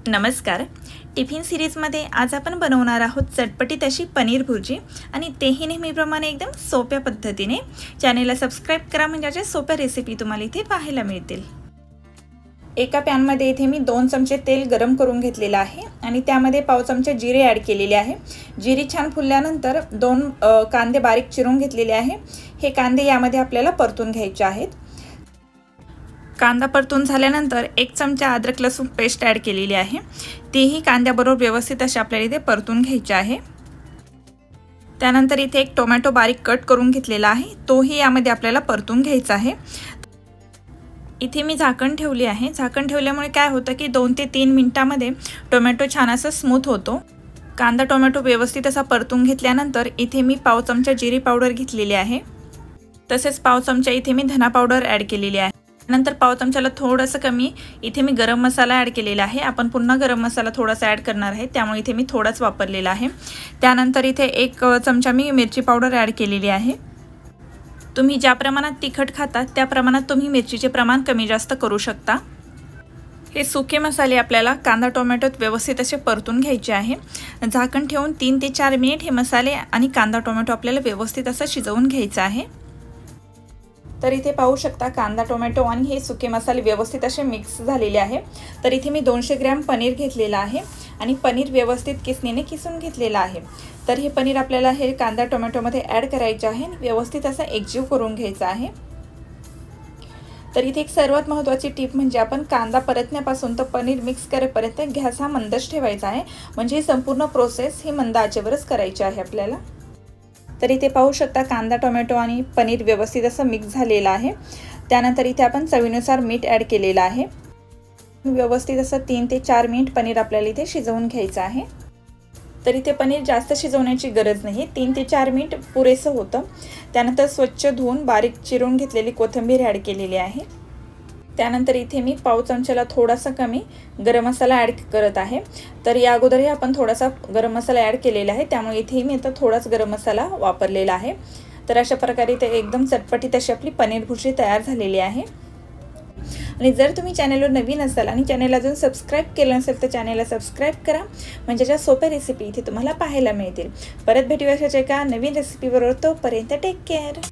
नमस्कार। टिफिन सीरीजमध्ये आज आपण बनवणार आहोत चटपटीत अशी पनीर भुर्जी आणि तेही नेहमीप्रमाणे एकदम सोप्या पद्धतीने। चॅनलला सबस्क्राइब करा म्हणजे अशा सोप्या रेसिपी तुम्हाला इथे पाहायला मिळतील। एका पॅन मध्ये इथे मी 2 चमचे तेल गरम करून घेतलेले आहे आणि त्यामध्ये पाव चमचा जिरे ॲड केलेले आहे। जिरे छान फुलल्यानंतर 2 कांदे बारीक चिरून घेतलेले आहे। हे कांदे यामध्ये आपल्याला परतून घ्यायचे आहेत। कांदा परतून झाल्यानंतर 1 चमचा अद्रक लसूण पेस्ट ॲड केलेली आहे। तेही कांद्याबरोबर व्यवस्थित अशी आपल्याला इथे परतून घ्यायचे आहे। त्यानंतर इथे एक टोमॅटो बारीक कट करून घेतलेला आहे, तोही यामध्ये आपल्याला परतून घ्यायचा आहे। इथे मी झाकण ठेवले आहे। झाकण ठेवल्यामुळे काय होतं की 2 ते 3 मिनिटांमध्ये टोमॅटो छान असा स्मूथ होतो। कांदा टोमॅटो व्यवस्थित असा परतून घेतल्यानंतर इथे मी पाव चमचा जिरे पावडर घेतलेली आहे। तसेच पाव चमचा इथे मी धना पावडर ॲड केलेली आहे। नंतर पाव चमचाला थोडंसं कमी इथे मी गरम मसाला ॲड केलेला आहे। आपण पुन्हा गरम मसाला थोडासा ॲड करणार आहे, त्यामुळे इथे मी थोडाच वापरलेला आहे। त्यानंतर इथे 1 चमचा मी मिरची पावडर ॲड केलेली आहे। तुम्ही ज्या प्रमाणात तिखट खाता त्या प्रमाणात तुम्ही मिरचीचे प्रमाण कमी जास्त करू शकता। हे सुके मसाले आपल्याला कांदा टोमॅटोत व्यवस्थित असे परतून घ्यायचे आहे। झाकण ठेवून 3 ते 4 मिनिट हे मसाले आणि कांदा टोमॅटो आपल्याला व्यवस्थित असं शिजवून घ्यायचं आहे। तर इथे पाहू शकता कांदा टोमॅटो आणि हे सुके मसाले व्यवस्थित असे मिक्स झालेले आहे। तर इथे मी 200 ग्रॅम पनीर घेतलेला आहे आणि पनीर व्यवस्थित किसणीने किसून घेतलेला आहे। तर हे पनीर आपल्याला हे कांदा टोमॅटोमध्ये ॲड करायचे आहे आणि व्यवस्थित असा एकजीव करून घ्यायचा आहे। तर इथे एक सर्वात महत्त्वाची टिप म्हणजे आपण कांदा परतण्यापासून तर पनीर मिक्स करेपर्यंत गॅस हा मंदच ठेवायचा आहे, म्हणजे ही संपूर्ण प्रोसेस ही मंद आचेवरच करायची आहे आपल्याला। तर इथे पाहू शकता कांदा टोमॅटो आणि पनीर व्यवस्थित असं मिक्स झालेलं आहे। त्यानंतर इथे आपण चवीनुसार मीठ ॲड केलेलं आहे। व्यवस्थित असं 3 ते 4 मिनिट पनीर आपल्याला इथे शिजवून घ्यायचं आहे। तर इथे पनीर जास्त शिजवण्याची गरज नाही, 3 ते 4 मिनिट पुरेसं होतं। त्यानंतर स्वच्छ धुवून बारीक चिरून घेतलेली कोथिंबीर ॲड केलेली आहे। त्यानंतर इथे मी पाव चमचाला थोडासा कमी गरम मसाला ॲड करत आहे। तर या अगोदरही आपण थोडासा गरम मसाला ॲड केलेला आहे, त्यामुळे इथे मी आता थोडाच गरम मसाला वापरलेला आहे। तर अशा प्रकारे इथे एकदम चटपटीत अशी आपली पनीर भुर्जी तयार झालेली आहे। आणि जर तुम्ही चॅनलवर नवीन असाल आणि चॅनलला अजून सबस्क्राइब केलं नसेल तर चॅनलला सबस्क्राइब करा, म्हणजे ज्या सोप्या रेसिपी इथे तुम्हाला पाहायला मिळतील। परत भेटूया अशाच एका नवीन रेसिपीबरोबर, तोपर्यंत टेक केअर।